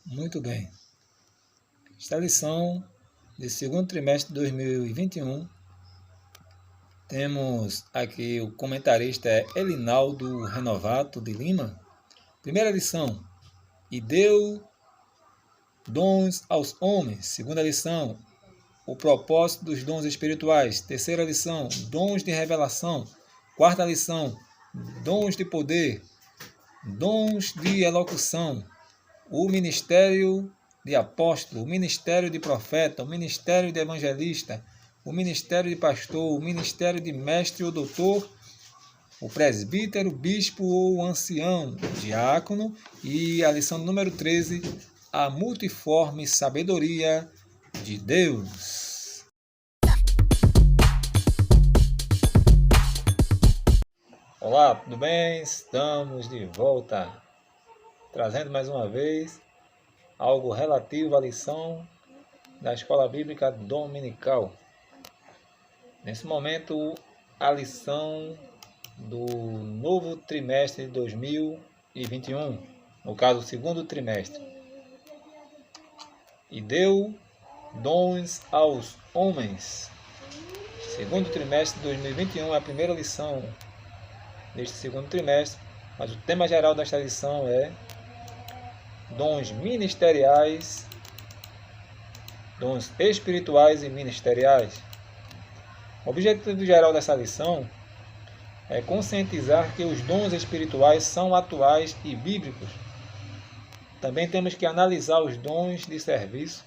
Muito bem. Esta lição de segundo trimestre de 2021, temos aqui o comentarista Elinaldo Renovato de Lima. Primeira lição, e deu dons aos homens. Segunda lição, o propósito dos dons espirituais. Terceira lição, dons de revelação. Quarta lição, dons de poder, dons de elocução, o ministério de apóstolo, o ministério de profeta, o ministério de evangelista, o ministério de pastor, o ministério de mestre ou doutor, o presbítero, bispo ou ancião, o diácono, e a lição número 13, a multiforme sabedoria de Deus. Olá, tudo bem? Estamos de volta, trazendo mais uma vez algo relativo à lição da Escola Bíblica Dominical. Nesse momento, a lição do novo trimestre de 2021, no caso, o segundo trimestre. E deu dons aos homens. Segundo trimestre de 2021 é a primeira lição deste segundo trimestre, mas o tema geral desta lição é dons ministeriais, dons espirituais e ministeriais. O objetivo geral dessa lição é conscientizar que os dons espirituais são atuais e bíblicos. Também temos que analisar os dons de serviço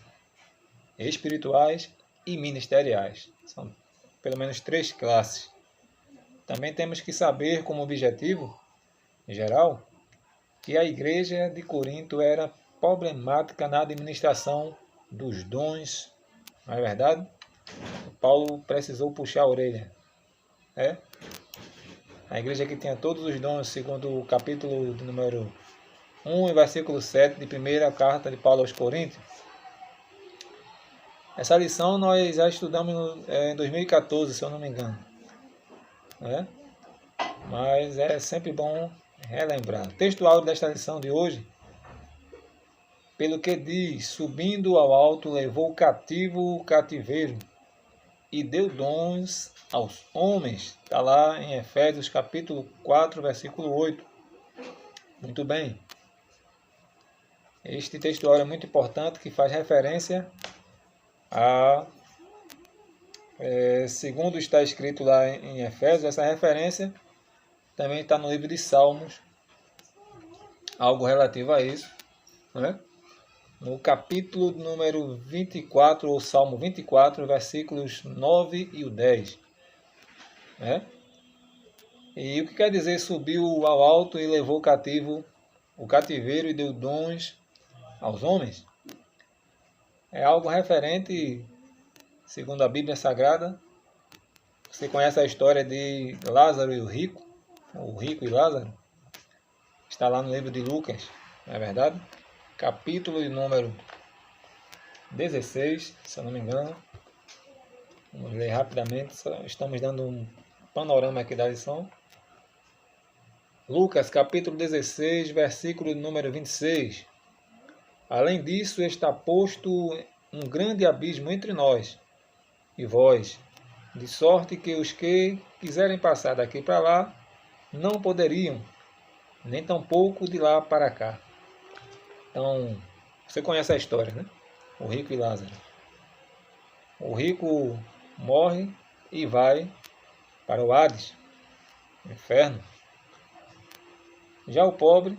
espirituais e ministeriais. São pelo menos 3 classes. Também temos que saber como objetivo geral que a igreja de Corinto era problemática na administração dos dons. Não é verdade? Paulo precisou puxar a orelha. A igreja que tinha todos os dons, segundo o capítulo de número 1 e versículo 7 de primeira carta de Paulo aos Coríntios. Essa lição nós já estudamos em 2014, se eu não me engano. Mas é sempre bom relembrar. O texto-áureo desta lição de hoje, pelo que diz, subindo ao alto, levou cativo o cativeiro e deu dons aos homens. Está lá em Efésios capítulo 4, versículo 8. Muito bem. Este texto é muito importante, que faz referência a, segundo está escrito lá em Efésios, essa referência também está no livro de Salmos, algo relativo a isso, no capítulo número 24, ou Salmo 24, versículos 9 e o 10. E o que quer dizer subiu ao alto e levou cativo o cativeiro e deu dons aos homens? É algo referente, segundo a Bíblia Sagrada. Você conhece a história de Lázaro e o rico e Lázaro? Está lá no livro de Lucas, não é verdade? Capítulo de número 16, se eu não me engano. Vamos ler rapidamente, estamos dando um panorama aqui da lição. Lucas, capítulo 16, versículo número 26. Além disso, está posto um grande abismo entre nós e vós, de sorte que os que quiserem passar daqui para lá não poderiam, nem tampouco de lá para cá. Então, você conhece a história, né? O rico e Lázaro. O rico morre e vai para o Hades, o inferno. Já o pobre,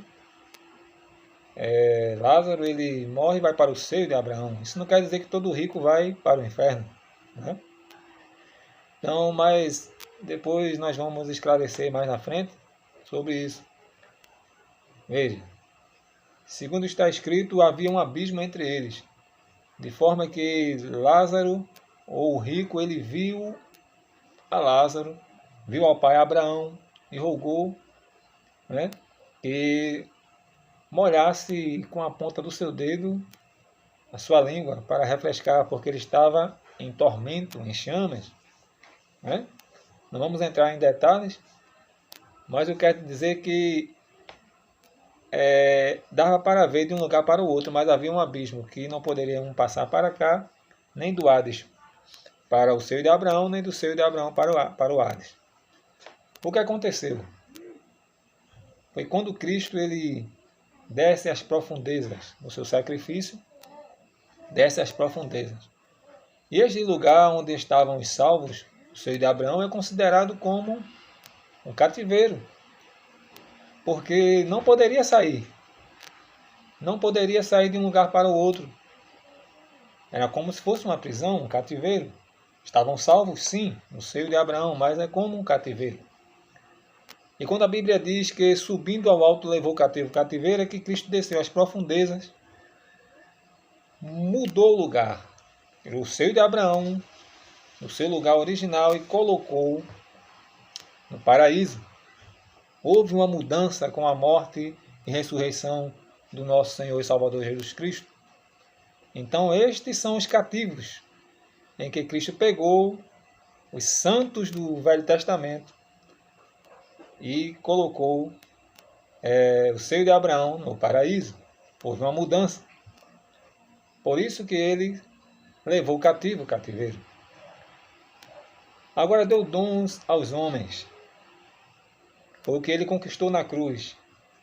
Lázaro, ele morre e vai para o seio de Abraão. Isso não quer dizer que todo rico vai para o inferno, né? Então, mas depois nós vamos esclarecer mais na frente sobre isso. Veja, segundo está escrito, havia um abismo entre eles, de forma que Lázaro, ou o rico, ele viu a Lázaro, viu ao pai Abraão e rogou, que molhasse com a ponta do seu dedo a sua língua para refrescar, porque ele estava em tormento, em chamas. Não vamos entrar em detalhes, mas eu quero dizer que dava para ver de um lugar para o outro, mas havia um abismo que não poderiam passar para cá, nem do Hades para o seio de Abraão, nem do seio de Abraão para o Hades. O que aconteceu? Foi quando Cristo ele desce às profundezas no seu sacrifício, desce às profundezas. E este lugar onde estavam os salvos, o seio de Abraão, é considerado como um cativeiro, porque não poderia sair. Não poderia sair de um lugar para o outro. Era como se fosse uma prisão, um cativeiro. Estavam salvos, sim, no seio de Abraão, mas é como um cativeiro. E quando a Bíblia diz que subindo ao alto levou cativo o cativeiro, é que Cristo desceu às profundezas, mudou o lugar. O seio de Abraão, no seu lugar original, e colocou no paraíso. Houve uma mudança com a morte e ressurreição do nosso Senhor e Salvador Jesus Cristo. Então estes são os cativos, em que Cristo pegou os santos do Velho Testamento e colocou o seio de Abraão no paraíso. Houve uma mudança. Por isso que ele levou o cativeiro. Agora deu dons aos homens. Foi o que ele conquistou na cruz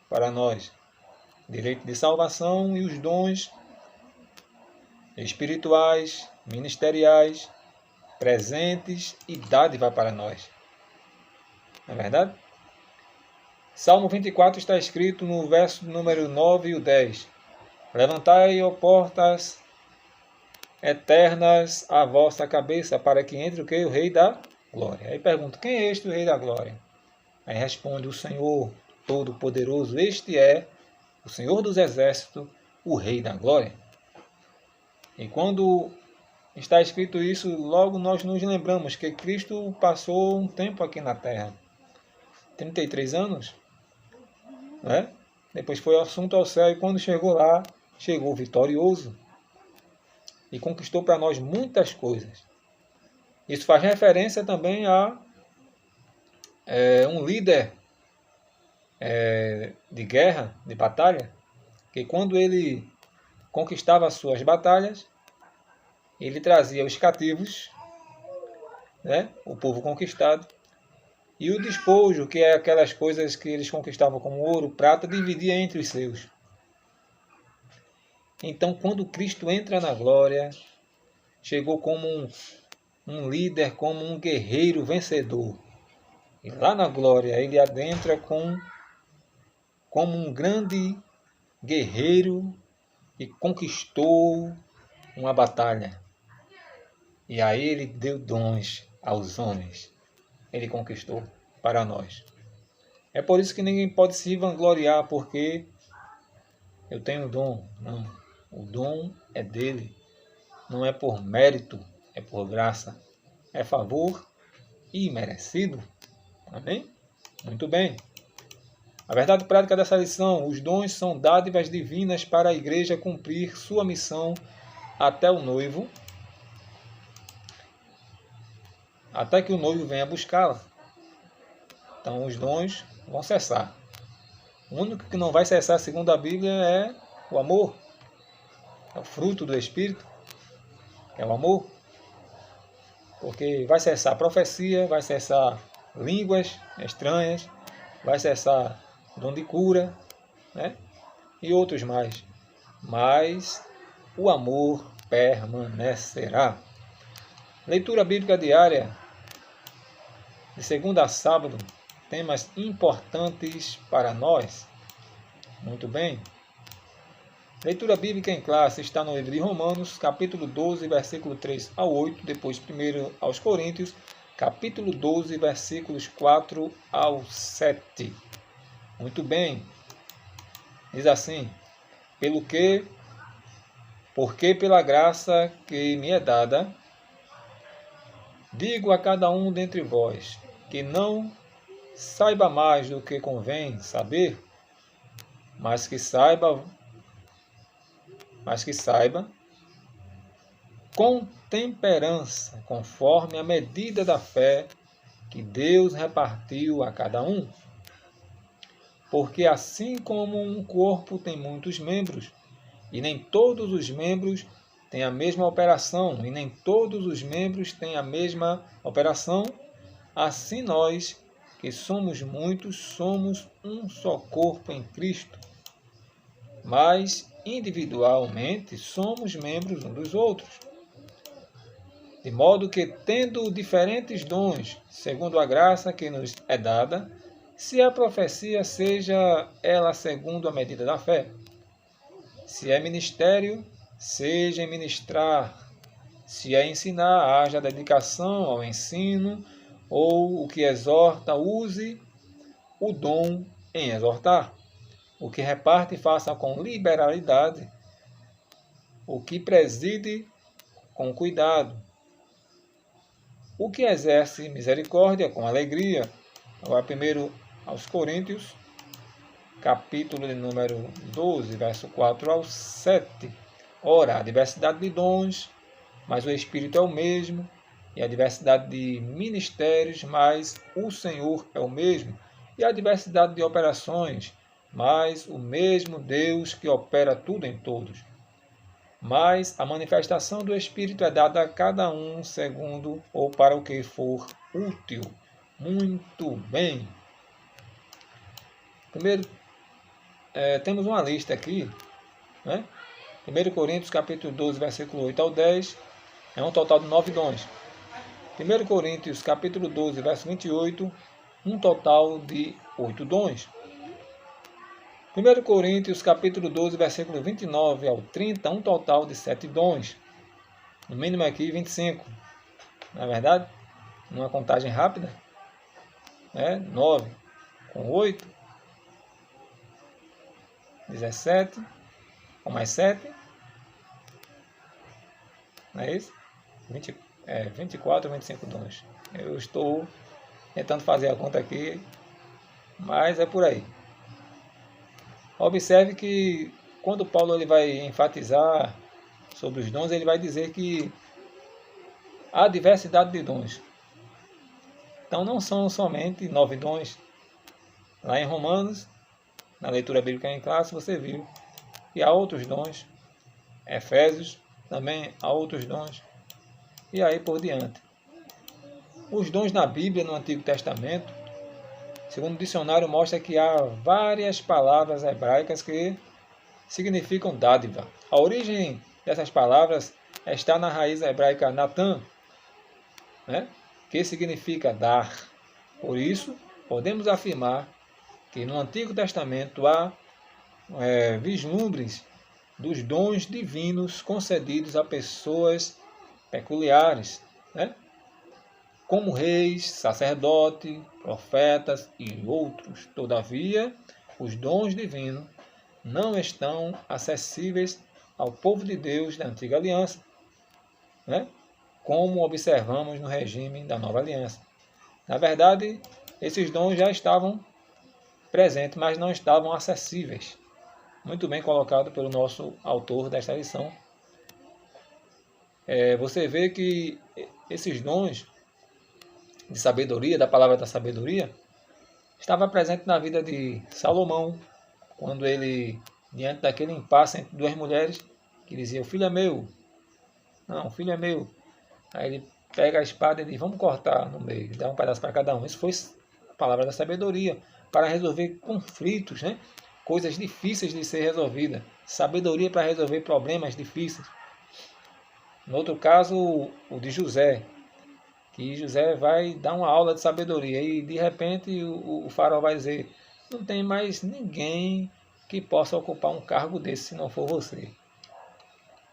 para nós. Direito de salvação e os dons espirituais, ministeriais, presentes e dádiva para nós. Não é verdade? Salmo 24 está escrito no verso número 9 e o 10. Levantai, ó portas eternas, a vossa cabeça, para que entre o que? O Rei da Glória. Aí pergunta, quem é este o Rei da Glória? Aí responde, o Senhor Todo-Poderoso, este é o Senhor dos Exércitos, o Rei da Glória. E quando está escrito isso, logo nós nos lembramos que Cristo passou um tempo aqui na Terra. 33 anos, né? Depois foi assunto ao céu e quando chegou lá, chegou vitorioso e conquistou para nós muitas coisas. Isso faz referência também a um líder de guerra, de batalha, que quando ele conquistava as suas batalhas, ele trazia os cativos, né? O povo conquistado, e o despojo, que é aquelas coisas que eles conquistavam como ouro, prata, dividia entre os seus. Então, quando Cristo entra na glória, chegou como um líder, como um guerreiro vencedor. E lá na glória, ele adentra como um grande guerreiro e conquistou uma batalha. E aí ele deu dons aos homens. Ele conquistou para nós. É por isso que ninguém pode se vangloriar, porque eu tenho dom. Não. O dom é dele. Não é por mérito, é por graça. É favor imerecido. Amém? Muito bem. A verdade prática dessa lição, os dons são dádivas divinas para a igreja cumprir sua missão até o noivo, até que o noivo venha buscá-la. Então os dons vão cessar. O único que não vai cessar, segundo a Bíblia, é o amor. É o fruto do Espírito. É o amor. Porque vai cessar a profecia, vai cessar línguas estranhas, vai cessar dom de cura, né? E outros mais. Mas o amor permanecerá. Leitura bíblica diária, de segunda a sábado, temas importantes para nós. Muito bem. Leitura bíblica em classe está no livro de Romanos, capítulo 12, versículo 3 ao 8, depois 1 aos Coríntios, capítulo 12, versículos 4 ao 7. Muito bem. Diz assim, porque pela graça que me é dada, digo a cada um dentre vós, que não saiba mais do que convém saber, mas que saiba com temperança, conforme a medida da fé que Deus repartiu a cada um. Porque assim como um corpo tem muitos membros, e nem todos os membros têm a mesma operação, e nem todos os membros têm a mesma operação, assim nós, que somos muitos, somos um só corpo em Cristo, mas individualmente somos membros uns dos outros. De modo que, tendo diferentes dons, segundo a graça que nos é dada, se a profecia, seja ela segundo a medida da fé. Se é ministério, seja em ministrar. Se é ensinar, haja dedicação ao ensino, ou o que exorta, use o dom em exortar. O que reparte, faça com liberalidade. O que preside, com cuidado. O que exerce misericórdia, com alegria. Agora, primeiro aos Coríntios, capítulo de número 12, verso 4 ao 7. Ora, a diversidade de dons, mas o Espírito é o mesmo, e a diversidade de ministérios, mas o Senhor é o mesmo, e a diversidade de operações, mas o mesmo Deus que opera tudo em todos. Mas a manifestação do Espírito é dada a cada um segundo ou para o que for útil. Muito bem. Primeiro, temos uma lista aqui, né? 1 Coríntios capítulo 12, versículo 8 ao 10, é um total de 9 dons. 1 Coríntios capítulo 12, verso 28, um total de 8 dons. 1 Coríntios capítulo 12, versículo 29 ao 30, um total de 7 dons. No mínimo aqui 25. Não é verdade? Numa contagem rápida, 9 com 8, 17, com mais 7, não é isso? 24 ou 25 dons. Eu estou tentando fazer a conta aqui, mas é por aí. Observe que quando Paulo ele vai enfatizar sobre os dons, ele vai dizer que há diversidade de dons. Então não são somente 9 dons. Lá em Romanos, na leitura bíblica em classe, você viu que há outros dons. Efésios também há outros dons. E aí por diante. Os dons na Bíblia, no Antigo Testamento, segundo o dicionário, mostra que há várias palavras hebraicas que significam dádiva. A origem dessas palavras está na raiz hebraica Natan, que significa dar. Por isso, podemos afirmar que no Antigo Testamento há vislumbres dos dons divinos concedidos a pessoas peculiares, como reis, sacerdotes, profetas e outros. Todavia, os dons divinos não estão acessíveis ao povo de Deus da Antiga Aliança, como observamos no regime da Nova Aliança. Na verdade, esses dons já estavam presentes, mas não estavam acessíveis. Muito bem colocado pelo nosso autor desta lição. Você vê que esses dons de sabedoria, da palavra da sabedoria, estava presente na vida de Salomão, quando ele, diante daquele impasse entre duas mulheres, que dizia, o filho é meu. Não, o filho é meu. Aí ele pega a espada e diz, vamos cortar no meio, dá um pedaço para cada um. Isso foi a palavra da sabedoria, para resolver conflitos, coisas difíceis de ser resolvidas. Sabedoria para resolver problemas difíceis. No outro caso, o de José, que José vai dar uma aula de sabedoria e de repente o faraó vai dizer, não tem mais ninguém que possa ocupar um cargo desse se não for você.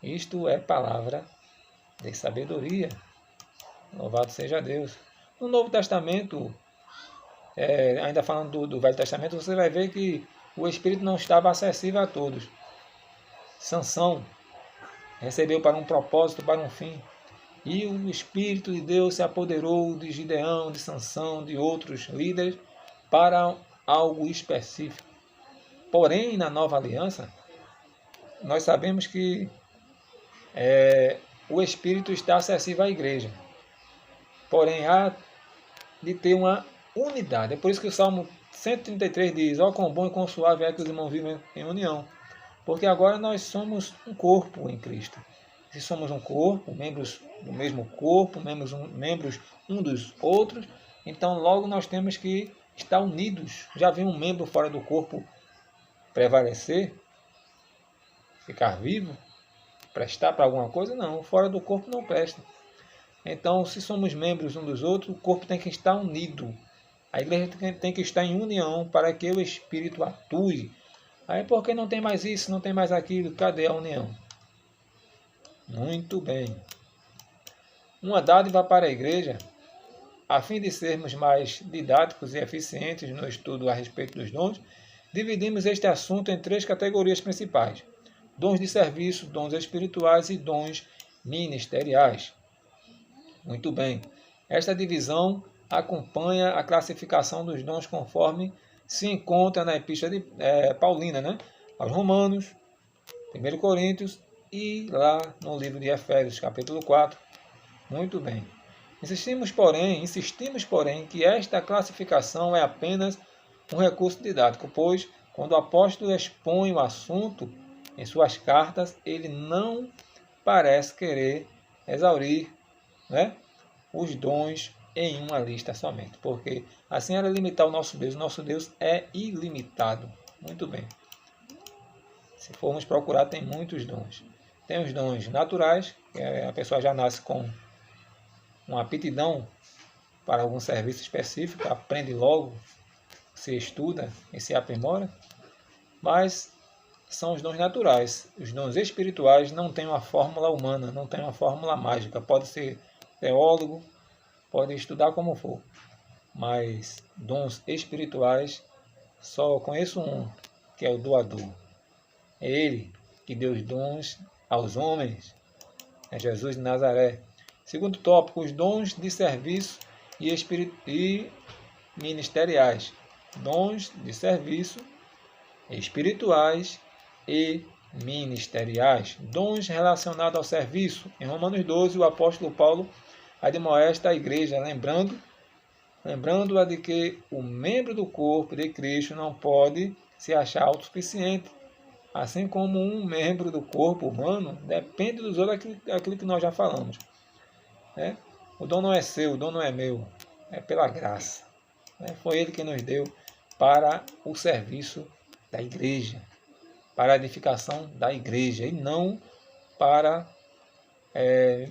Isto é palavra de sabedoria. Louvado seja Deus. No Novo Testamento, ainda falando do Velho Testamento, você vai ver que o Espírito não estava acessível a todos. Sansão recebeu para um propósito, para um fim. E o Espírito de Deus se apoderou de Gideão, de Sansão, de outros líderes para algo específico. Porém, na Nova Aliança, nós sabemos que o Espírito está acessível à igreja. Porém, há de ter uma unidade. É por isso que o Salmo 133 diz: ó, quão bom e quão suave é que os irmãos vivem em união. Porque agora nós somos um corpo em Cristo. Se somos um corpo, membros do mesmo corpo, membros um dos outros, então logo nós temos que estar unidos. Já vi um membro fora do corpo prevalecer, ficar vivo, prestar para alguma coisa? Não, fora do corpo não presta. Então, se somos membros um dos outros, o corpo tem que estar unido. A igreja tem que estar em união para que o Espírito atue. Aí porque não tem mais isso, não tem mais aquilo, cadê a união? Muito bem. Uma dádiva para a igreja, a fim de sermos mais didáticos e eficientes no estudo a respeito dos dons, dividimos este assunto em 3 categorias principais: dons de serviço, dons espirituais e dons ministeriais. Muito bem. Esta divisão acompanha a classificação dos dons conforme se encontra na Epístola de Paulina, né? Aos Romanos, 1 Coríntios e lá no livro de Efésios, capítulo 4. Muito bem. Insistimos, porém, que esta classificação é apenas um recurso didático, pois, quando o apóstolo expõe o assunto em suas cartas, ele não parece querer exaurir, né, os dons em uma lista somente, porque assim era limitar o nosso Deus. O nosso Deus é ilimitado. Muito bem. Se formos procurar, tem muitos dons. Tem os dons naturais, que a pessoa já nasce com uma aptidão para algum serviço específico, aprende logo, se estuda e se aprimora, mas são os dons naturais. Os dons espirituais não têm uma fórmula humana, não têm uma fórmula mágica. Pode ser teólogo, pode estudar como for, mas dons espirituais, só conheço um, que é o doador. É ele que deu os dons aos homens, é Jesus de Nazaré. Segundo tópico, os dons de serviço e ministeriais. Dons de serviço espirituais e ministeriais. Dons relacionados ao serviço. Em Romanos 12, o apóstolo Paulo admoesta a igreja, lembrando-a de que o membro do corpo de Cristo não pode se achar autossuficiente, assim como um membro do corpo humano depende dos outros, aquilo que nós já falamos. Né? O dom não é seu, o dom não é meu, é pela graça. Né? Foi Ele que nos deu para o serviço da igreja, para a edificação da igreja, e não para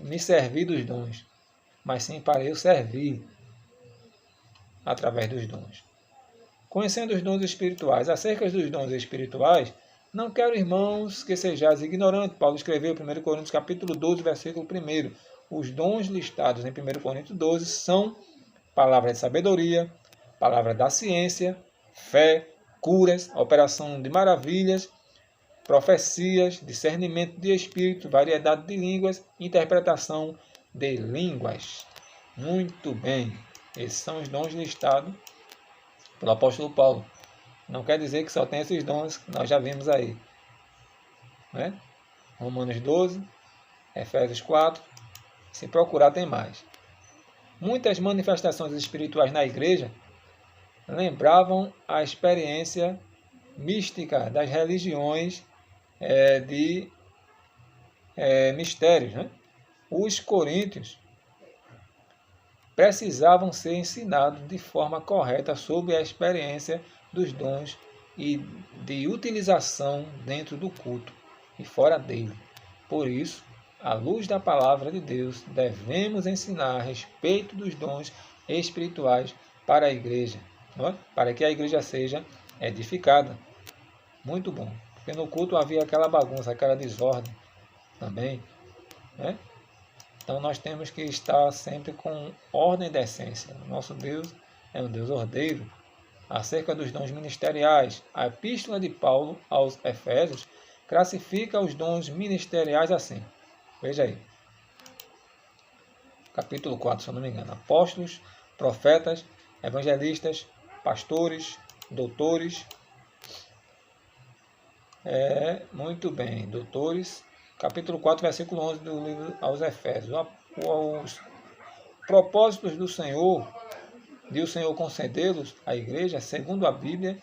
me servir dos dons, mas sim para eu servir através dos dons. Conhecendo os dons espirituais. Acerca dos dons espirituais, não quero, irmãos, que sejais ignorantes. Paulo escreveu em 1 Coríntios capítulo 12, versículo 1. Os dons listados em 1 Coríntios 12 são palavra de sabedoria, palavra da ciência, fé, curas, operação de maravilhas, profecias, discernimento de espírito, variedade de línguas, interpretação de línguas. Muito bem. Esses são os dons listados pelo apóstolo Paulo. Não quer dizer que só tem esses dons que nós já vimos aí. Né? Romanos 12, Efésios 4. Se procurar, tem mais. Muitas manifestações espirituais na igreja lembravam a experiência mística das religiões de mistérios. Né? Os coríntios precisavam ser ensinados de forma correta sobre a experiência dos dons e de utilização dentro do culto e fora dele. Por isso, à luz da palavra de Deus, devemos ensinar a respeito dos dons espirituais para a igreja, não é? Para que a igreja seja edificada. Muito bom, porque no culto havia aquela bagunça, aquela desordem também, né? Então nós temos que estar sempre com ordem e decência. Nosso Deus é um Deus ordeiro. Acerca dos dons ministeriais, a epístola de Paulo aos Efésios classifica os dons ministeriais assim. Veja aí. Capítulo 4, se eu não me engano. Apóstolos, profetas, evangelistas, pastores, doutores. Muito bem, doutores. Capítulo 4, versículo 11 do livro aos Efésios. Os propósitos do Senhor de o Senhor concedê-los à igreja, segundo a Bíblia,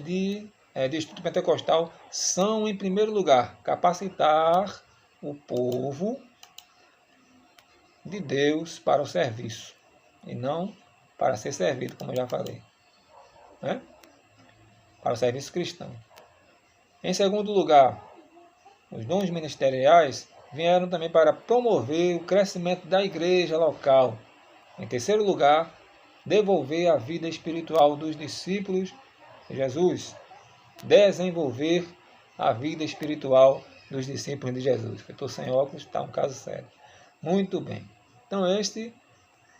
de Instituto Pentecostal, são, em primeiro lugar, capacitar o povo de Deus para o serviço, e não para ser servido, como eu já falei, né? Para o serviço cristão. Em segundo lugar, os dons ministeriais vieram também para promover o crescimento da igreja local. Em terceiro lugar, devolver a vida espiritual dos discípulos de Jesus. Desenvolver a vida espiritual dos discípulos de Jesus. Eu estou sem óculos, está um caso sério. Muito bem. Então este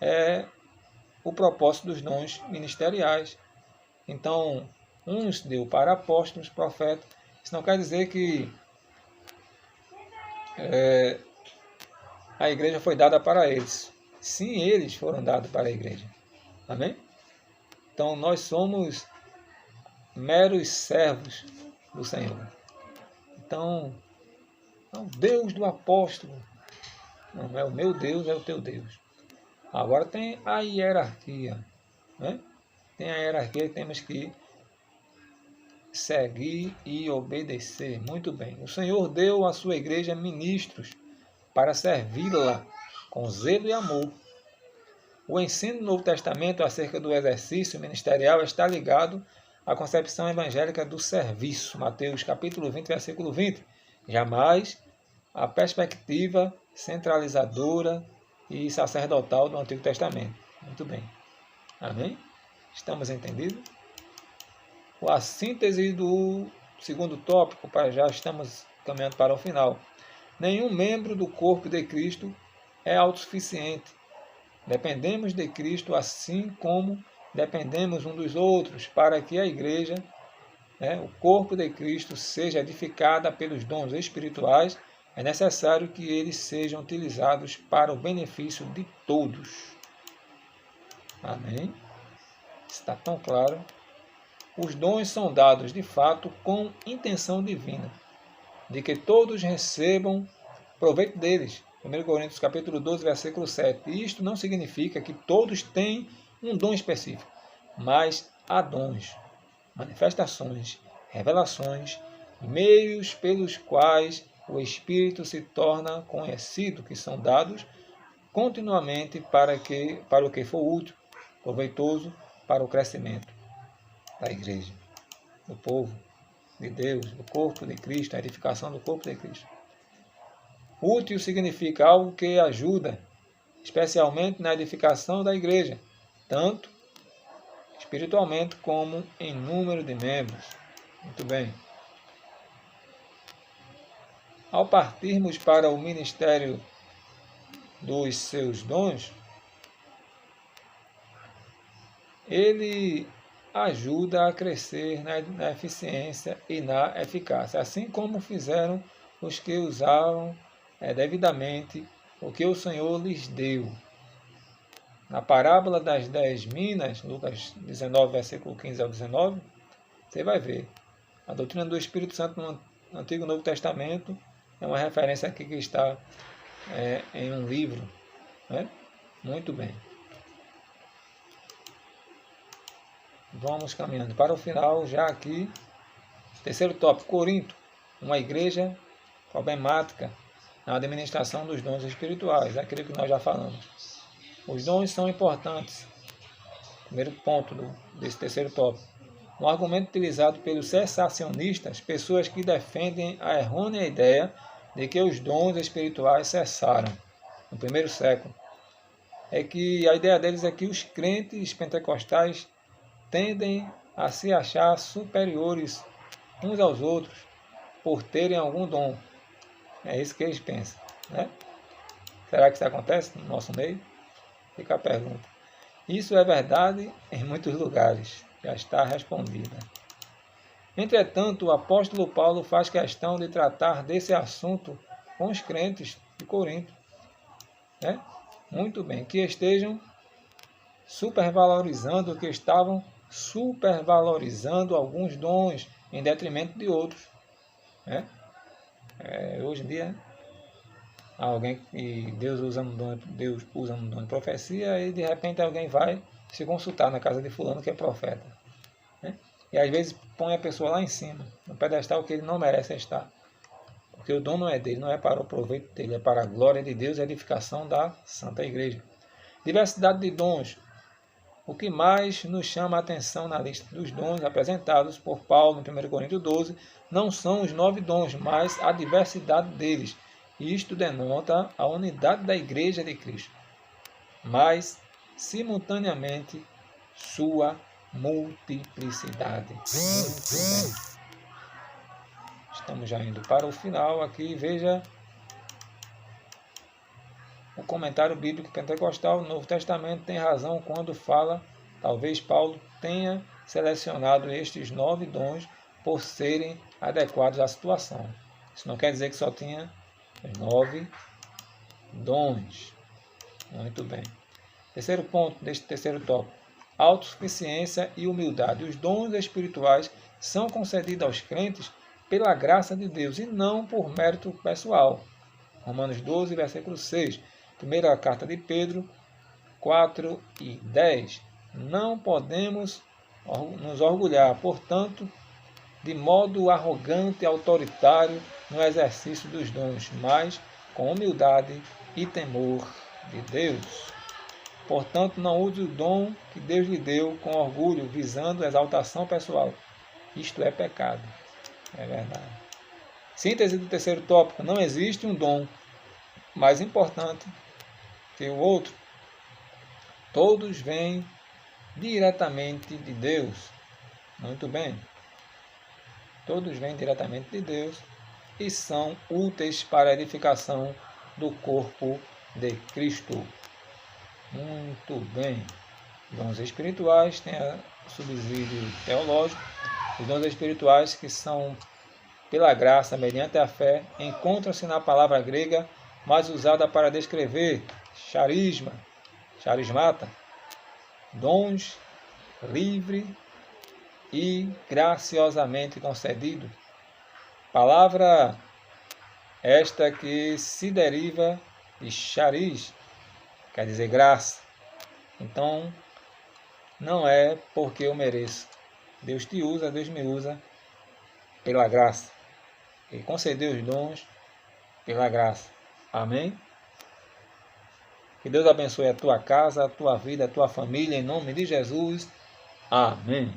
é o propósito dos dons ministeriais. Então, uns deu para apóstolos, profetas. Isso não quer dizer que a igreja foi dada para eles. Sim, eles foram dados para a igreja. Amém? Então, nós somos meros servos do Senhor. Então, o Deus do apóstolo não é o meu Deus, é o teu Deus. Agora tem a hierarquia, né? Tem a hierarquia e temos que seguir e obedecer. Muito bem. O Senhor deu à sua igreja ministros para servi-la com zelo e amor. O ensino do Novo Testamento acerca do exercício ministerial está ligado à concepção evangélica do serviço. Mateus capítulo 20, versículo 20. Jamais a perspectiva centralizadora e sacerdotal do Antigo Testamento. Muito bem. Amém? Estamos entendidos? A síntese do segundo tópico, já estamos caminhando para o final. Nenhum membro do corpo de Cristo é autossuficiente. Dependemos de Cristo assim como dependemos uns dos outros para que a igreja, o corpo de Cristo, seja edificada pelos dons espirituais. É necessário que eles sejam utilizados para o benefício de todos. Amém? Está tão claro? Os dons são dados, de fato, com intenção divina, de que todos recebam proveito deles. 1 Coríntios capítulo 12, versículo 7. Isto não significa que todos têm um dom específico, mas há dons, manifestações, revelações, meios pelos quais o Espírito se torna conhecido, que são dados continuamente para o que for útil, proveitoso para o crescimento da igreja, do povo de Deus, do corpo de Cristo, a edificação do corpo de Cristo. Útil significa algo que ajuda, especialmente na edificação da igreja, tanto espiritualmente como em número de membros. Muito bem. Ao partirmos para o ministério dos seus dons, ele ajuda a crescer na eficiência e na eficácia, assim como fizeram os que usavam devidamente o que o Senhor lhes deu. Na parábola das 10 minas, Lucas 19, versículo 15 ao 19, você vai ver. A doutrina do Espírito Santo no Antigo e Novo Testamento é uma referência aqui que está em um livro. Né? Muito bem. Vamos caminhando para o final, já aqui. Terceiro tópico, Corinto, uma igreja problemática na administração dos dons espirituais, aquilo que nós já falamos. Os dons são importantes. Primeiro ponto desse terceiro tópico. Um argumento utilizado pelos cessacionistas, pessoas que defendem a errônea ideia de que os dons espirituais cessaram no primeiro século. A ideia deles é que os crentes pentecostais tendem a se achar superiores uns aos outros por terem algum dom. É isso que eles pensam, né? Será que isso acontece no nosso meio? Fica a pergunta. Isso é verdade em muitos lugares. Já está respondida. Entretanto, o apóstolo Paulo faz questão de tratar desse assunto com os crentes de Corinto. Né? Muito bem. Que estejam supervalorizando, que estavam supervalorizando alguns dons em detrimento de outros. Né? Hoje em dia, alguém que Deus usa um dom de profecia e de repente alguém vai se consultar na casa de fulano que é profeta. Né? E às vezes põe a pessoa lá em cima, no pedestal que ele não merece estar. Porque o dom não é dele, não é para o proveito dele, é para a glória de Deus e a edificação da Santa Igreja. Diversidade de dons. O que mais nos chama a atenção na lista dos dons apresentados por Paulo em 1 Coríntios 12 não são os 9 dons, mas a diversidade deles. Isto denota a unidade da Igreja de Cristo, mas, simultaneamente, sua multiplicidade. Muito bem. Estamos já indo para o final aqui. Veja o comentário bíblico pentecostal. O Novo Testamento tem razão quando fala, talvez Paulo tenha selecionado estes 9 dons por serem adequados à situação. Isso não quer dizer que só tinha 9 dons. Muito bem. Terceiro ponto deste terceiro tópico. Autossuficiência e humildade. Os dons espirituais são concedidos aos crentes pela graça de Deus e não por mérito pessoal. Romanos 12, versículo 6. Primeira carta de Pedro 4 e 10. Não podemos nos orgulhar, portanto, de modo arrogante e autoritário no exercício dos dons, mas com humildade e temor de Deus. Portanto, não use o dom que Deus lhe deu com orgulho, visando exaltação pessoal. Isto é pecado. É verdade. Síntese do terceiro tópico. Não existe um dom mais importante que o outro. Todos vêm diretamente de Deus. Muito bem. Todos vêm diretamente de Deus e são úteis para a edificação do corpo de Cristo. Muito bem. Dons espirituais têm subsídio teológico. Os dons espirituais que são pela graça, mediante a fé, encontram-se na palavra grega, mais usada para descrever charisma, charismata, dons livre e graciosamente concedido. Palavra esta que se deriva de charis, quer dizer graça. Então, não é porque eu mereço. Deus te usa, Deus me usa pela graça. Ele concedeu os dons pela graça. Amém? Que Deus abençoe a tua casa, a tua vida, a tua família, em nome de Jesus. Amém.